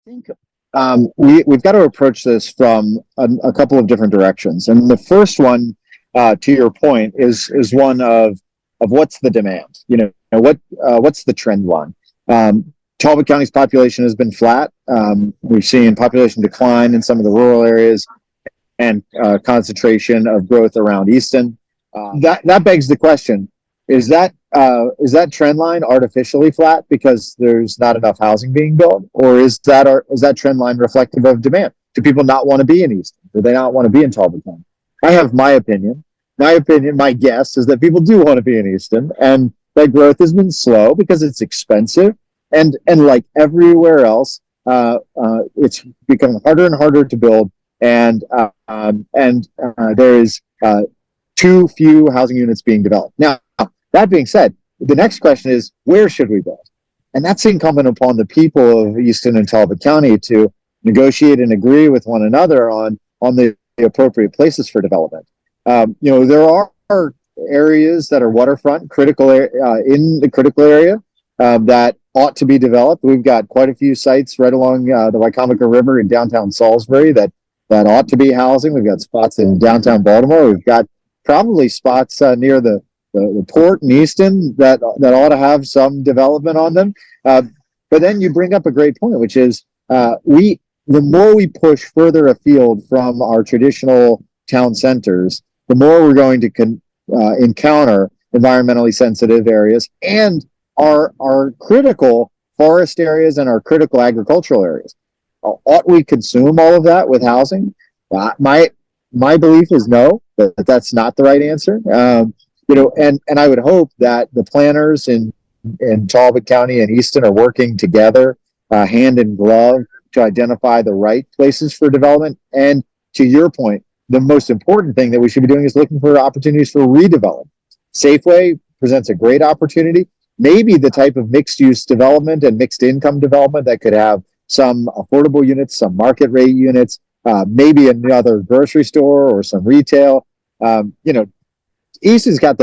think we've got to approach this from a couple of different directions, and the first one, to your point, is one of what's the demand. What's the trend line? Talbot County's population has been flat. We've seen population decline in some of the rural areas and concentration of growth around Easton. That begs the question: is that trend line artificially flat because there's not enough housing being built, or is that trend line reflective of demand? Do people not want to be in Easton? Do they not want to be in Talbot County? I have my opinion. My guess is that people do want to be in Easton, and that growth has been slow because it's expensive, and like everywhere else, it's becoming harder and harder to build, and there is too few housing units being developed. Now, that being said, the next question is, where should we build? And that's incumbent upon the people of Easton and Talbot County to negotiate and agree with one another on the appropriate places for development. There are areas that are waterfront, in the critical area that ought to be developed. We've got quite a few sites right along the Wycomico River in downtown Salisbury that ought to be housing. We've got spots in downtown Baltimore. We've got probably spots near the port in Easton that ought to have some development on them. But then you bring up a great point, which is the more we push further afield from our traditional town centers, the more we're going to encounter environmentally sensitive areas and our critical forest areas and our critical agricultural areas. Ought we consume all of that with housing? My belief is no, that that's not the right answer. And I would hope that the planners in Talbot County and Easton are working together, hand in glove, to identify the right places for development. And to your point, the most important thing that we should be doing is looking for opportunities for redevelopment. Safeway presents a great opportunity. Maybe the type of mixed-use development and mixed-income development that could have some affordable units, some market rate units, maybe another grocery store or some retail. Easton's got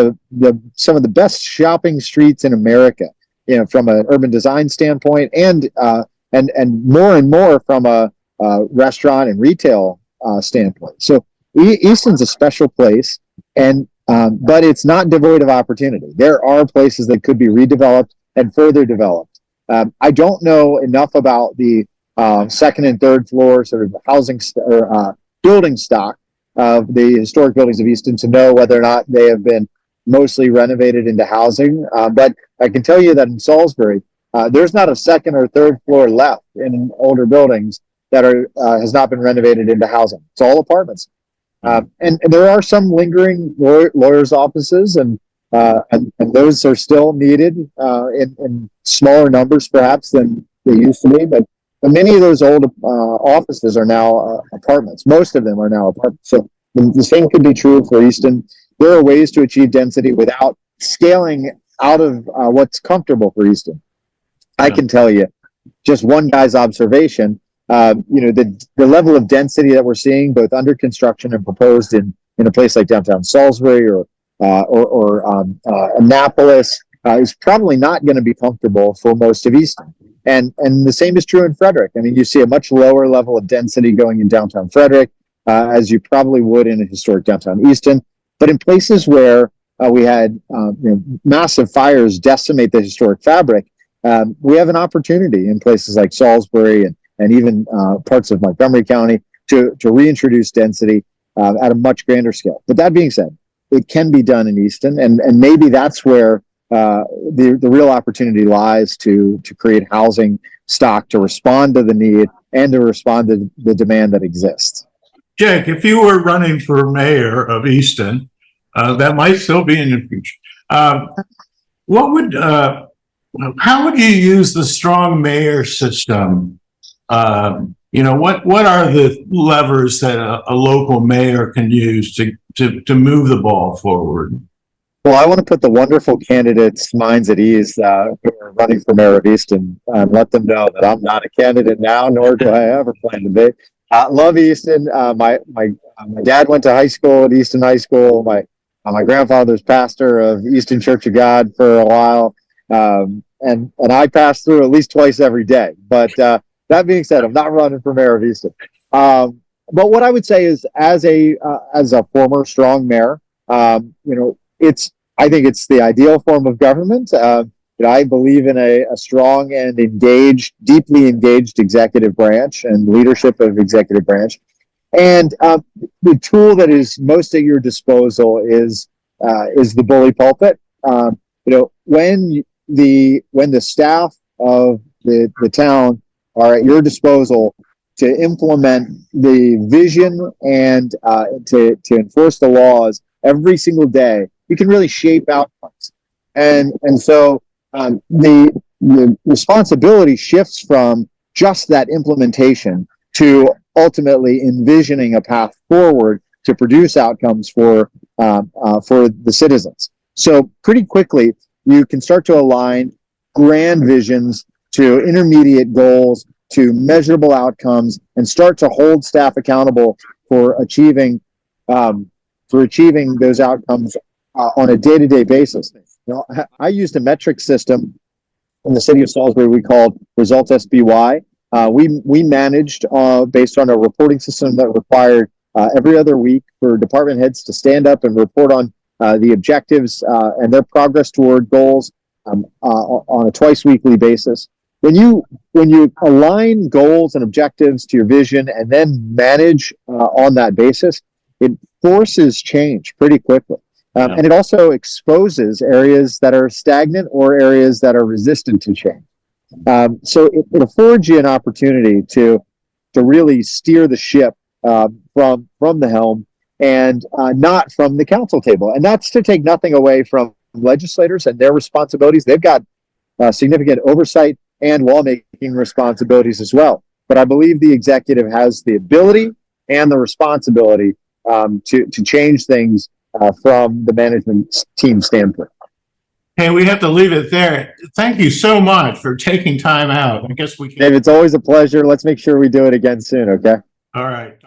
some of the best shopping streets in America, from an urban design standpoint, and more and more from a restaurant and retail standpoint. So Easton's a special place, but it's not devoid of opportunity. There are places that could be redeveloped and further developed. I don't know enough about the second and third floor sort of housing or building stock of the historic buildings of Easton to know whether or not they have been mostly renovated into housing. But I can tell you that in Salisbury, there's not a second or third floor left in older buildings that has not been renovated into housing. It's all apartments. And there are some lingering lawyers' offices, and those are still needed in smaller numbers perhaps than they used to be. But many of those old offices are now apartments. Most of them are now apartments. So the same could be true for Easton. There are ways to achieve density without scaling out of what's comfortable for Easton. I can tell you, just one guy's observation, the level of density that we're seeing both under construction and proposed in a place like downtown Salisbury or Annapolis is probably not going to be comfortable for most of Easton. And the same is true in Frederick. I mean, you see a much lower level of density going in downtown Frederick, as you probably would in a historic downtown Easton. But in places where we had massive fires decimate the historic fabric, we have an opportunity in places like Salisbury and even parts of Montgomery County to reintroduce density at a much grander scale. But that being said, it can be done in Easton, and maybe that's where the real opportunity lies to create housing stock to respond to the need and to respond to the demand that exists. Jake, if you were running for mayor of Easton, that might still be in the future. How would you use the strong mayor system? What are the levers that a local mayor can use to move the ball forward? Well, I want to put the wonderful candidates' minds at ease who are running for mayor of Easton and let them know that I'm not a candidate now, nor do I ever plan to be. Love Easton. My dad went to high school at Easton High School. My grandfather's pastor of Easton Church of God for a while, and I pass through at least twice every day. But that being said, I'm not running for mayor of Easton. But what I would say is, as a former strong mayor, I think it's the ideal form of government. I believe in a strong and engaged, deeply engaged executive branch and leadership of executive branch. And the tool that is most at your disposal is the bully pulpit. When the staff of the town are at your disposal to implement the vision and to enforce the laws every single day, you can really shape outcomes. And so the responsibility shifts from just that implementation to ultimately envisioning a path forward to produce outcomes for the citizens. So pretty quickly, you can start to align grand visions to intermediate goals, to measurable outcomes, and start to hold staff accountable for achieving those outcomes on a day-to-day basis. I used a metric system in the city of Salisbury we called Result SBY. We managed based on a reporting system that required every other week for department heads to stand up and report on the objectives and their progress toward goals on a twice weekly basis. When you align goals and objectives to your vision and then manage on that basis, it forces change pretty quickly. And it also exposes areas that are stagnant or areas that are resistant to change. So it affords you an opportunity to really steer the ship from the helm and not from the council table. And that's to take nothing away from legislators and their responsibilities. They've got significant oversight and lawmaking responsibilities as well. But I believe the executive has the ability and the responsibility to change things from the management team standpoint. Hey, we have to leave it there. Thank you so much for taking time out. I guess we can. Dave, it's always a pleasure. Let's make sure we do it again soon, okay? All right.